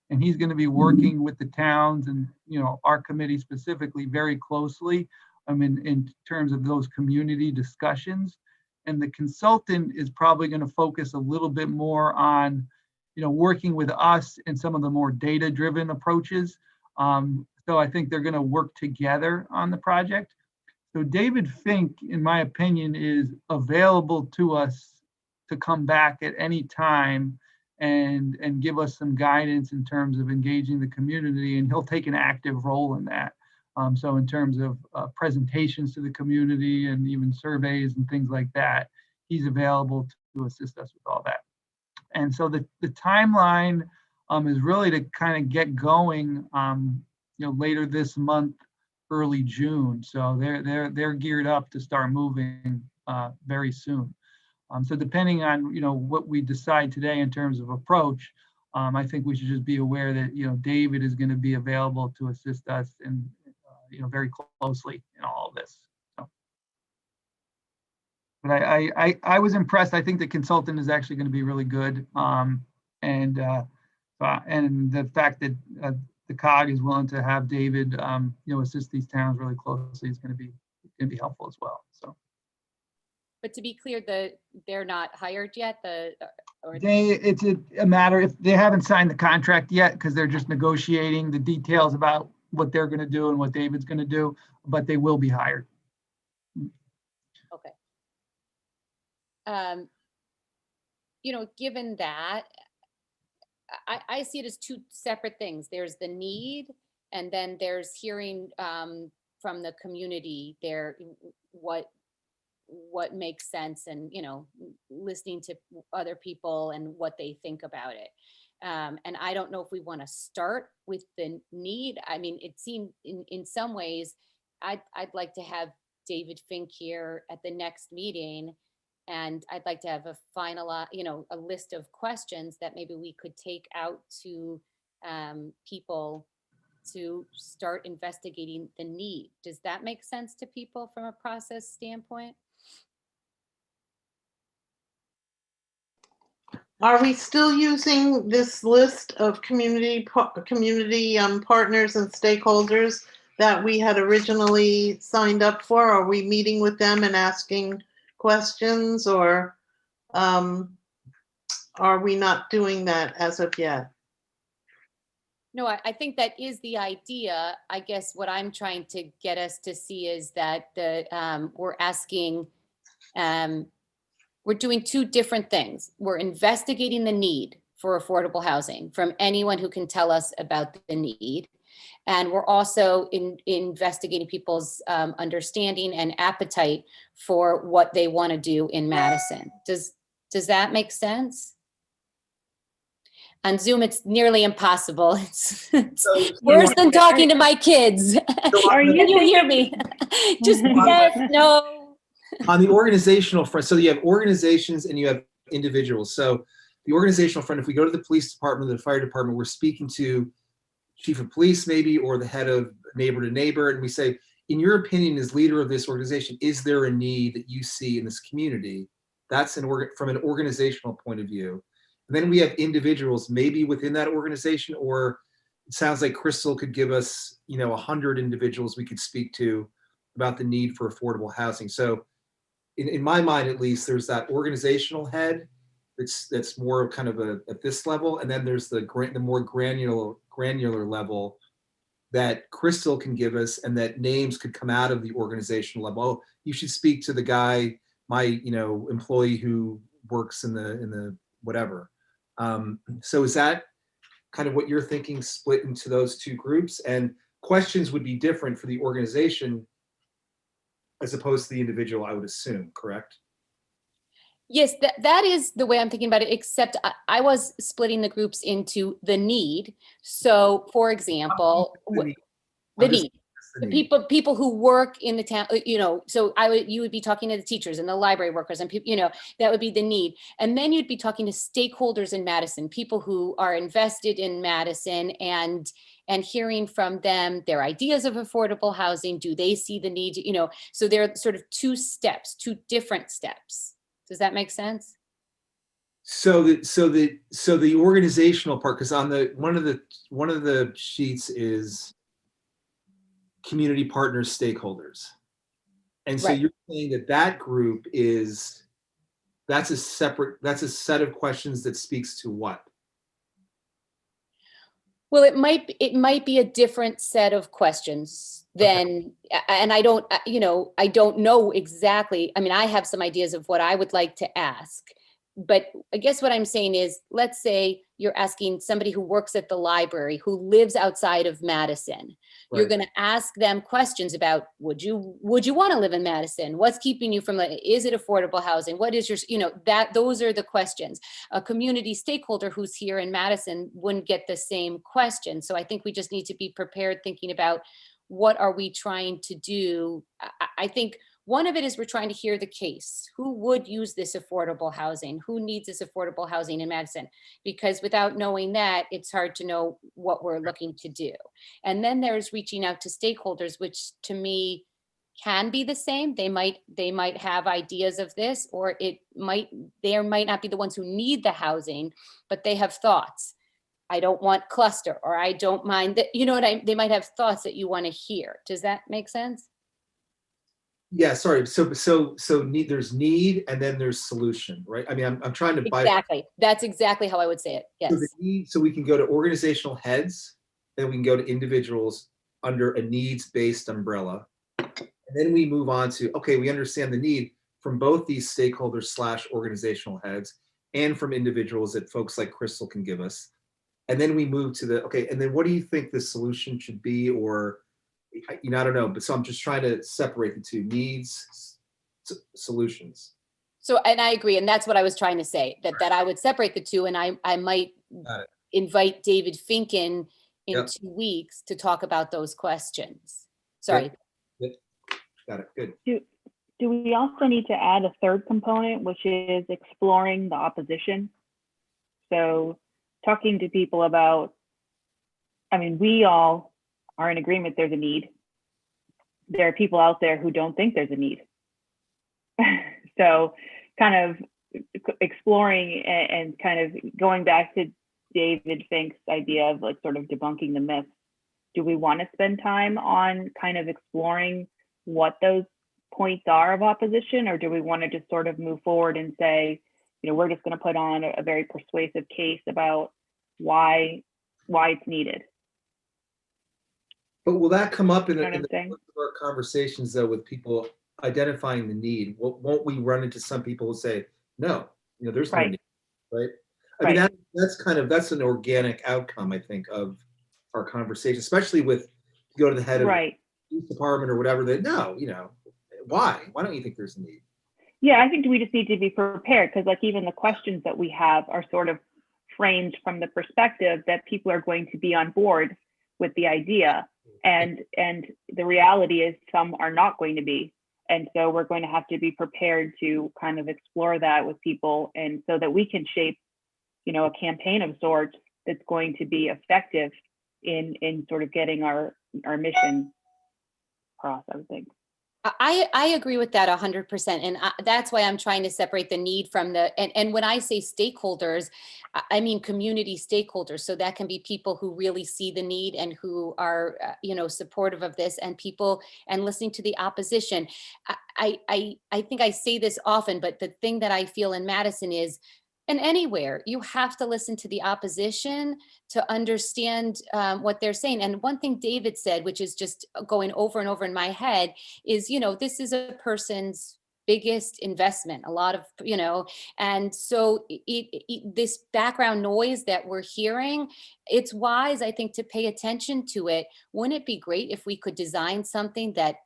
And he's going to be working with the towns and, our committee specifically very closely, in terms of those community discussions. And the consultant is probably going to focus a little bit more on, working with us in some of the more data-driven approaches. So I think they're going to work together on the project. So David Fink, in my opinion, is available to us to come back at any time and give us some guidance in terms of engaging the community, and he'll take an active role in that. So in terms of presentations to the community and even surveys and things like that, he's available to assist us with all that. And so the timeline is really to kind of get going, later this month, early June. So they're geared up to start moving very soon. So depending on what we decide today in terms of approach, I think we should just be aware that David is going to be available to assist us and very closely in all of this. So. But I was impressed. I think the consultant is actually going to be really good, and the fact that the COG is willing to have David assist these towns really closely is going to be helpful as well. So. But to be clear, they're not hired yet. It's a matter, if they haven't signed the contract yet, because they're just negotiating the details about what they're going to do and what David's going to do, but they will be hired. Okay. Given that, I see it as two separate things. There's the need, and then there's hearing from the community what makes sense, and listening to other people and what they think about it. And I don't know if we want to start with the need. I mean, it seemed in some ways I'd like to have David Fink here at the next meeting, and I'd like to have a final, a list of questions that maybe we could take out to people to start investigating the need. Does that make sense to people from a process standpoint? Are we still using this list of community partners and stakeholders that we had originally signed up for? Are we meeting with them and asking questions, or are we not doing that as of yet? No, I think that is the idea. I guess what I'm trying to get us to see is that we're asking we're doing two different things. We're investigating the need for affordable housing from anyone who can tell us about the need. And we're also investigating people's understanding and appetite for what they want to do in Madison. Does that make sense? On Zoom, it's nearly impossible. It's worse than talking to my kids. Are Can you hear me? Just yes, no. On the organizational front, so you have organizations and you have individuals. So the organizational front, if we go to the police department, the fire department, we're speaking to chief of police maybe, or the head of neighbor to neighbor, and we say, in your opinion, as leader of this organization, is there a need that you see in this community? That's from an organizational point of view. And then we have individuals maybe within that organization, or it sounds like Crystal could give us, 100 individuals we could speak to about the need for affordable housing. So in my mind, at least, there's that organizational head that's more kind of at this level, and then there's the more granular level that Crystal can give us, and that names could come out of the organizational level. Oh, you should speak to the guy, my employee who works in the whatever. So is that kind of what you're thinking, split into those two groups? And questions would be different for the organization as opposed to the individual, I would assume, correct? Yes, that is the way I'm thinking about it, except I was splitting the groups into the need. So for example, the need. The people who work in the town, so you would be talking to the teachers and the library workers and people, that would be the need. And then you'd be talking to stakeholders in Madison, people who are invested in Madison, and hearing from them their ideas of affordable housing. Do they see the need? So there are sort of two different steps. Does that make sense? So the organizational part, because on one of the sheets is community partners, stakeholders. And so Right. You're saying that group that's a set of questions that speaks to what? Well, it might be a different set of questions than, and I don't know exactly. I mean, I have some ideas of what I would like to ask, but I guess what I'm saying is, let's say you're asking somebody who works at the library, who lives outside of Madison. Right. You're going to ask them questions about, would you want to live in Madison? What's keeping you from, is it affordable housing? What is your, those are the questions. A community stakeholder who's here in Madison wouldn't get the same question. So I think we just need to be prepared, thinking about what are we trying to do. I think one of it is we're trying to hear the case. Who would use this affordable housing? Who needs this affordable housing in Madison? Because without knowing that, it's hard to know what we're looking to do. And then there's reaching out to stakeholders, which to me can be the same. They might have ideas of this, or they might not be the ones who need the housing, but they have thoughts. I don't want cluster, or I don't mind that, they might have thoughts that you want to hear. Does that make sense? Yeah, sorry. So there's need, and then there's solution, right? I mean, I'm trying to Exactly. That's exactly how I would say it. Yes. So we can go to organizational heads, then we can go to individuals under a needs-based umbrella. And then we move on to, okay, we understand the need from both these stakeholders / organizational heads and from individuals that folks like Crystal can give us. And then we move to and then what do you think the solution should be? Or, I don't know, but so I'm just trying to separate the two: needs, solutions. So, and I agree. And that's what I was trying to say, that I would separate the two, and I might invite David Finken in 2 weeks to talk about those questions. Sorry. Yep. Got it. Good. Do we also need to add a third component, which is exploring the opposition? So talking to people about, we all are in agreement there's a need. There are people out there who don't think there's a need. So kind of exploring and kind of going back to David Fink's idea of sort of debunking the myths. Do we want to spend time on kind of exploring what those points are of opposition, or do we want to just sort of move forward and say, we're just going to put on a very persuasive case about why it's needed? But will that come up in You know what the I'm saying? our conversations though with people identifying the need, won't we run into some people who say, no, there's no Right. need, right? I mean, Right. that's an organic outcome, I think, of our conversation, especially with, you go to the head of the Right. police department or whatever, that, no, why don't you think there's a need? Yeah, I think we just need to be prepared, because like even the questions that we have are sort of framed from the perspective that people are going to be on board with the idea, and the reality is some are not going to be, and so we're going to have to be prepared to kind of explore that with people, and so that we can shape a campaign of sorts that's going to be effective in sort of getting our mission across, I would think. I agree with that 100%. And that's why I'm trying to separate the need from and when I say stakeholders, I mean community stakeholders. So that can be people who really see the need and who are, supportive of this, and people, and listening to the opposition. I think I say this often, but the thing that I feel in Madison is, and anywhere, you have to listen to the opposition to understand what they're saying. And one thing David said, which is just going over and over in my head, is, this is a person's biggest investment, a lot of, and so this background noise that we're hearing, it's wise, I think, to pay attention to it. Wouldn't it be great if we could design something that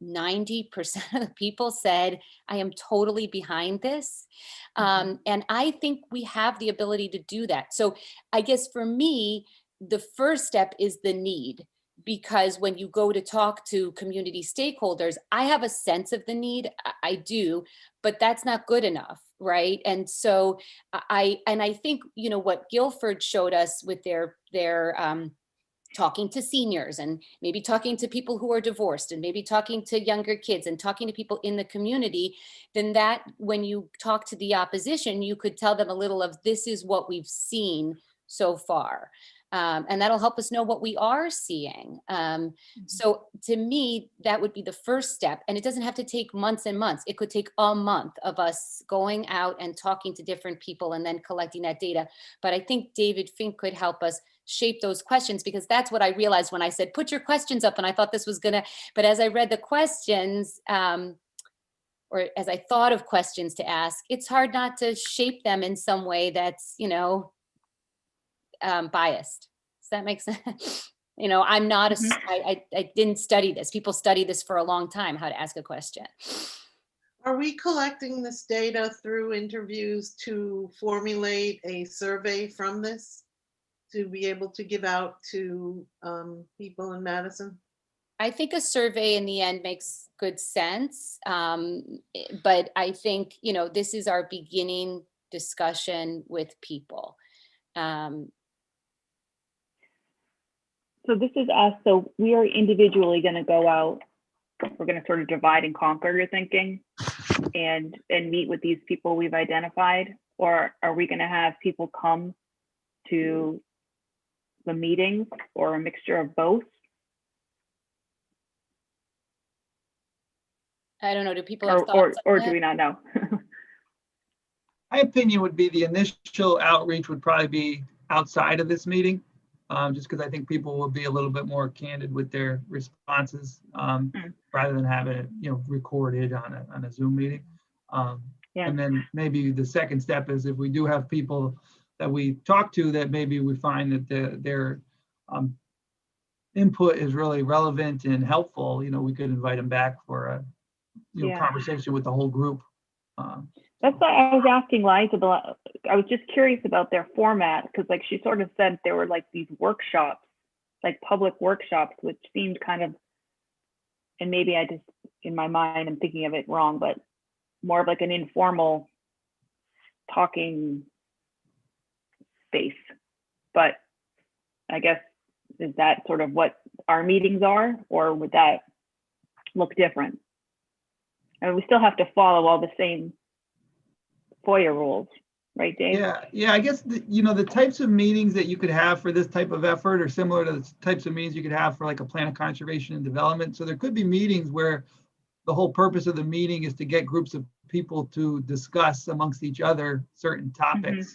90% of the people said, I am totally behind this. And I think we have the ability to do that. So I guess for me, the first step is the need, because when you go to talk to community stakeholders, I have a sense of the need, I do, but that's not good enough, right? And so I think, what Guilford showed us with their talking to seniors, and maybe talking to people who are divorced, and maybe talking to younger kids, and talking to people in the community, then that when you talk to the opposition, you could tell them a little of, this is what we've seen so far. And that'll help us know what we are seeing. So to me, that would be the first step. And it doesn't have to take months and months. It could take a month of us going out and talking to different people and then collecting that data. But I think David Fink could help us shape those questions, because that's what I realized when I said, put your questions up. And I thought this was but as I read the questions, or as I thought of questions to ask, it's hard not to shape them in some way that's, biased. Does that make sense? I'm not I didn't study this. People study this for a long time, how to ask a question. Are we collecting this data through interviews to formulate a survey from this to be able to give out to people in Madison? I think a survey in the end makes good sense. But I think, this is our beginning discussion with people. So this is us. So we are individually going to go out. We're going to sort of divide and conquer, your thinking, and meet with these people we've identified, or are we going to have people come to the meetings, or a mixture of both? I don't know. Do people have thoughts on or that? do we not know? My opinion would be the initial outreach would probably be outside of this meeting, just because I think people will be a little bit more candid with their responses, rather than having it, recorded on a Zoom meeting. Yeah. And then maybe the second step is, if we do have people that we talk to that maybe we find that their input is really relevant and helpful, we could invite them back for a conversation with the whole group. That's why I was asking Liza about. I was just curious about their format, because like she sort of said there were like these workshops, like public workshops, which seemed kind of, and maybe I just, in my mind, I'm thinking of it wrong, but more of like an informal talking space. But I guess, is that sort of what our meetings are, or would that look different? I mean, we still have to follow all the same FOIA rules, right, Dave? Yeah. I guess the types of meetings that you could have for this type of effort are similar to the types of meetings you could have for like a plan of conservation and development. So there could be meetings where the whole purpose of the meeting is to get groups of people to discuss amongst each other certain topics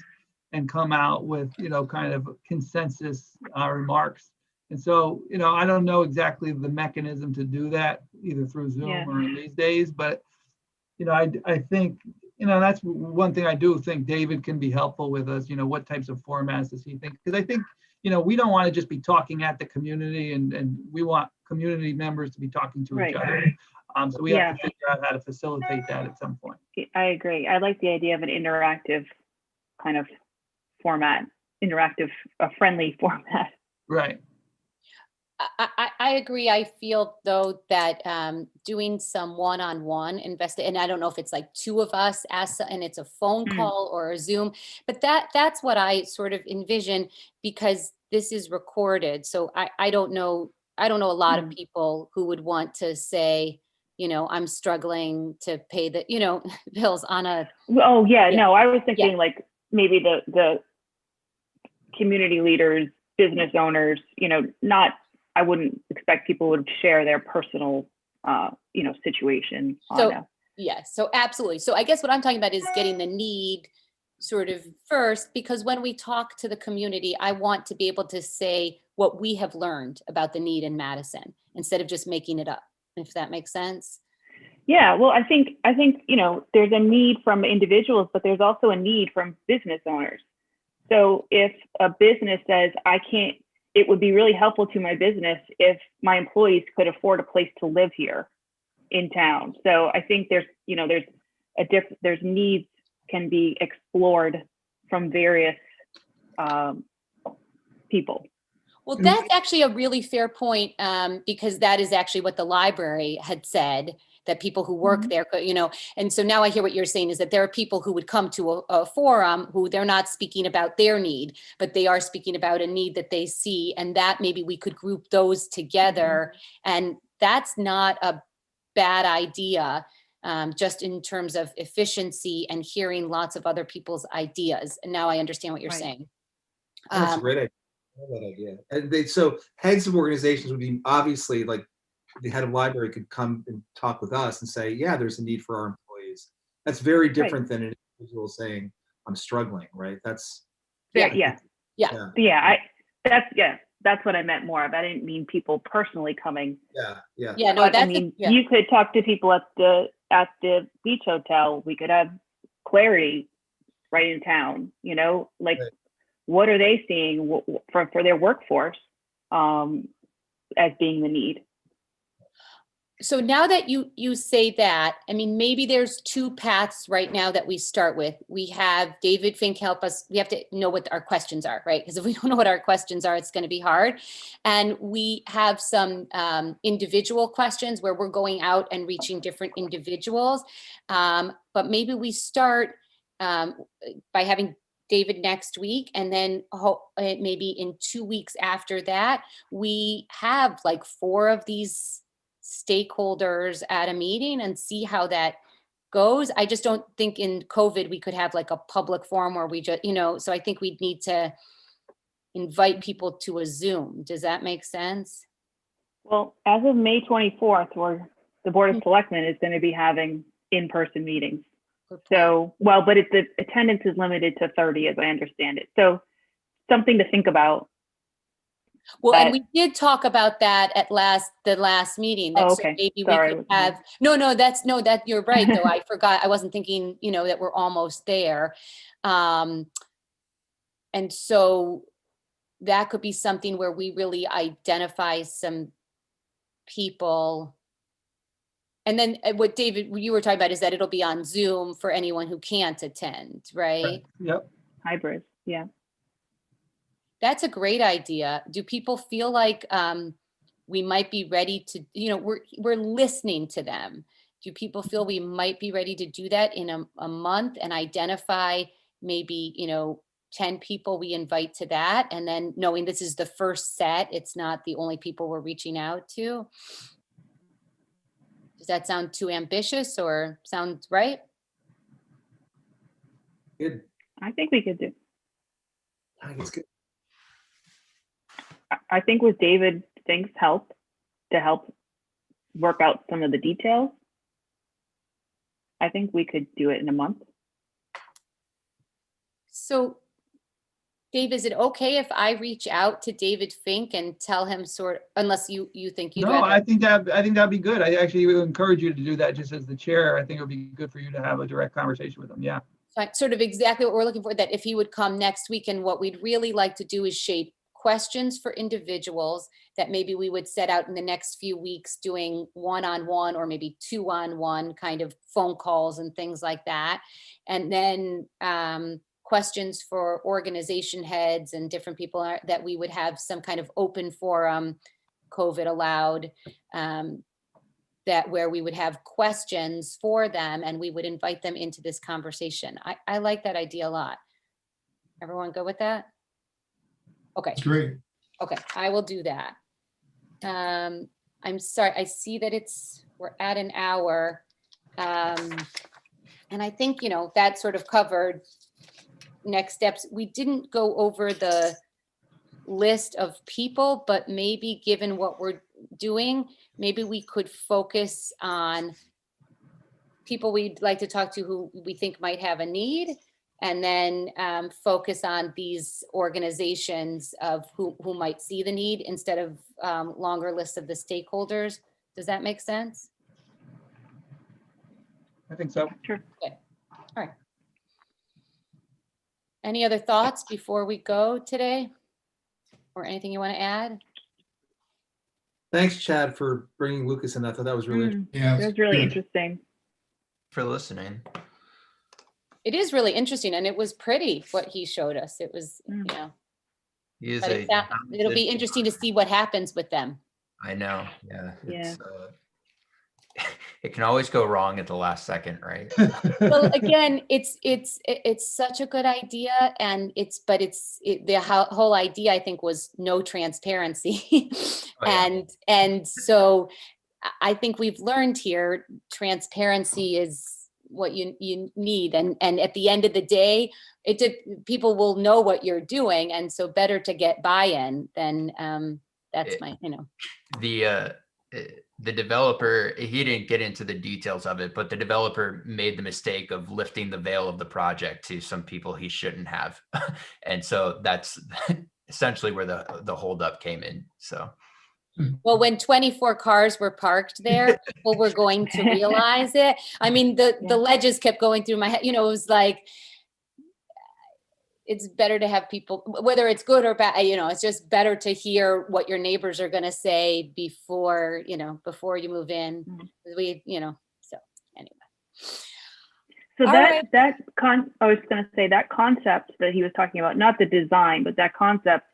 and come out with kind of consensus remarks. And so, I don't know exactly the mechanism to do that, either through Zoom Yeah. or in these days, but, I think, that's one thing I do think David can be helpful with us, what types of formats does he think? Because I think, we don't want to just be talking at the community and we want community members to be talking to each Right. other. So we have Yeah. to figure out how to facilitate that at some point. I agree. I like the idea of an interactive kind of format, a friendly format. Right. I agree. I feel though that doing some one-on-one and I don't know if it's like two of us and it's a phone Mm. call or a Zoom, but that's what I sort of envision because this is recorded. So I don't know. I don't know a lot of people who would want to say, I'm struggling to pay the, bills on a. Oh yeah, Yeah. no, I was thinking like maybe the community leaders, business owners, not, I wouldn't expect people would share their personal, situation So- on Yes, so absolutely. So I guess what I'm talking about is getting the need sort of first, because when we talk to the community, I want to be able to say what we have learned about the need in Madison instead of just making it up, if that makes sense. Yeah, well, I think, there's a need from individuals, but there's also a need from business owners. So if a business says, it would be really helpful to my business if my employees could afford a place to live here in town. So I think there's needs can be explored from various people. Well, that's actually a really fair point, because that is actually what the library had said, that people who work there, and so now I hear what you're saying is that there are people who would come to a forum who they're not speaking about their need, but they are speaking about a need that they see, and that maybe we could group those together. And that's not a bad idea, just in terms of efficiency and hearing lots of other people's ideas. And now I understand what you're Right. saying. That's a great idea. I love that idea. And so heads of organizations would be obviously like the head of library could come and talk with us and say, yeah, there's a need for our employees. That's very different than an individual saying, I'm struggling, right? That's Yeah. That's what I meant more of. I didn't mean people personally coming. Yeah. Yeah, no, But, that's you could talk to people at the beach hotel. We could have Clarity right in town, like Right. what are they seeing for their workforce as being the need? So now that you say that, I mean, maybe there's two paths right now that we start with. We have David Fink help us. We have to know what our questions are, right? Because if we don't know what our questions are, it's going to be hard. And we have some individual questions where we're going out and reaching different individuals. But maybe we start by having David next week, and then maybe in 2 weeks after that, we have like 4 of these stakeholders at a meeting and see how that goes. I just don't think in COVID we could have like a public forum where we just, so I think we'd need to invite people to a Zoom. Does that make sense? Well, as of May 24th, the Board of Selectmen is going to be having in-person meetings. So, but the attendance is limited to 30, as I understand it. So something to think about. Well, and we did talk about that at the last meeting. That okay. Maybe Sorry. we could have, that you're right though. I forgot, I wasn't thinking, that we're almost there. And so that could be something where we really identify some people. And then what David, you were talking about is that it'll be on Zoom for anyone who can't attend, right? Yep. Hybrid, yeah. That's a great idea. Do people feel like we might be ready to, we're listening to them. Do people feel we might be ready to do that in a month and identify maybe, 10 people we invite to that? And then knowing this is the first set, it's not the only people we're reaching out to. Does that sound too ambitious or sound right? Good. I think we could do. I think it's good. I think with David Fink's help to help work out some of the details, I think we could do it in a month. So Dave, is it okay if I reach out to David Fink and tell him unless you think you'd No, rather? I think that'd be good. I actually would encourage you to do that just as the chair. I think it would be good for you to have a direct conversation with him. Yeah. Sort of exactly what we're looking for, that if he would come next week, and what we'd really like to do is shape questions for individuals that maybe we would set out in the next few weeks, doing one-on-one or maybe two-on-one kind of phone calls and things like that. And then questions for organization heads and different people that we would have some kind of open forum, COVID allowed, that where we would have questions for them and we would invite them into this conversation. I like that idea a lot. Everyone go with that? Okay, It's great. okay, I will do that. I'm sorry, I see that we're at an hour. And I think, that sort of covered next steps. We didn't go over the list of people, but maybe given what we're doing, maybe we could focus on people we'd like to talk to who we think might have a need, and then focus on these organizations of who might see the need instead of longer lists of the stakeholders. Does that make sense? I think so. Sure. Okay. All right. Any other thoughts before we go today? Or anything you want to add? Thanks, Chad, for bringing Lucas in. I thought that was really Yeah. That was really good. interesting. For listening. It is really interesting, and it was pretty what he showed us. It was, He is but it'll be interesting to see what happens with them. I know. Yeah. Yeah. It can always go wrong at the last second, right? Well, again, it's such a good idea, and the whole idea, I think, was no transparency. Oh, yeah. And so I think we've learned here, transparency is what you need. And at the end of the day, people will know what you're doing. And so better to get buy-in than that's The developer, he didn't get into the details of it, but the developer made the mistake of lifting the veil of the project to some people he shouldn't have. And so that's essentially where the holdup came in. So. Well, when 24 cars were parked there, people were going to realize it. I mean, the ledges kept going through my head. It was like, it's better to have people, whether it's good or bad, it's just better to hear what your neighbors are going to say before you move in. So anyway. So All I right. was going to say that concept that he was talking about, not the design, but that concept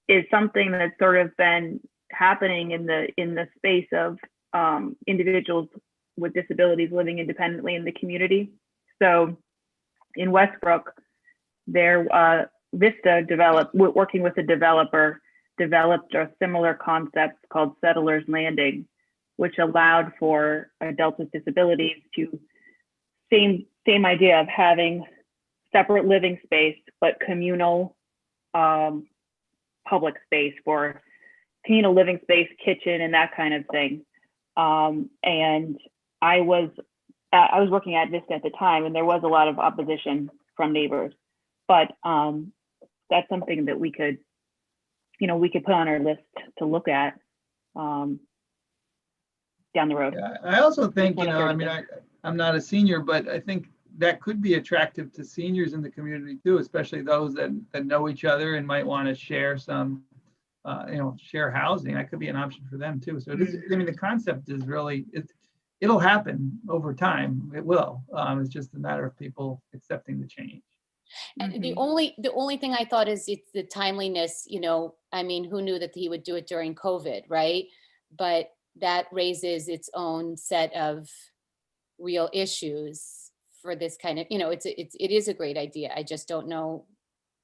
is something that's sort of been happening in the space of individuals with disabilities living independently in the community. So in Westbrook, Vista working with a developer, developed a similar concept called Settlers Landing, which allowed for adults with disabilities to same idea of having separate living space, but communal public space for communal living space, kitchen, and that kind of thing. And I was working at Vista at the time, and there was a lot of opposition from neighbors. But that's something that we could put on our list to look at down the road. Yeah, I also think, I'm not a senior, but I think that could be attractive to seniors in the community too, especially those that know each other and might want to share some, share housing. That could be an option for them too. So the concept is really, it'll happen over time. It will. It's just a matter of people accepting the change. And the only thing I thought is it's the timeliness, who knew that he would do it during COVID, right? But that raises its own set of real issues for this kind of, it is a great idea. I just don't know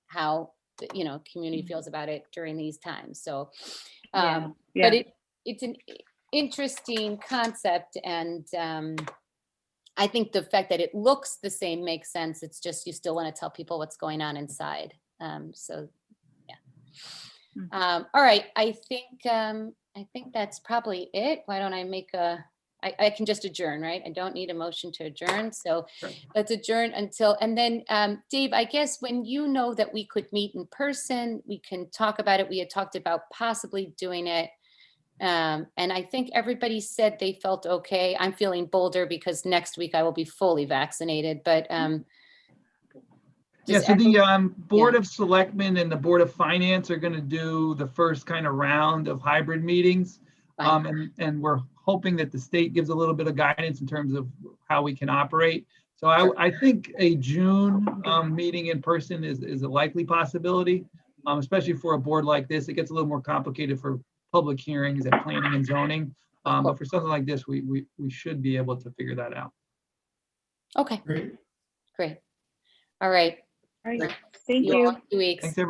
how the, community feels about it during these times. So, but it's an interesting concept, and I think the fact that it looks the same makes sense. It's just you still want to tell people what's going on inside. So, yeah. All right. I think that's probably it. Why don't I I can just adjourn, right? I don't need a motion to adjourn. So Sure. let's adjourn until, and then Dave, I guess when you know that we could meet in person, we can talk about it. We had talked about possibly doing it. And I think everybody said they felt okay. I'm feeling bolder because next week I will be fully vaccinated, but Yeah, does so the everyone- Board of Selectmen and the Board of Finance are going to do the first kind of round of hybrid meetings. Fine. And we're hoping that the state gives a little bit of guidance in terms of how we can operate. So Sure. I think a June meeting in person is a likely possibility, especially for a board like this. It gets a little more complicated for public hearings and planning and zoning. Of But course. for something like this, we should be able to figure that out. Okay, Great. great. All right. All right. See Thank you all you. in 2 weeks. Thanks, everyone.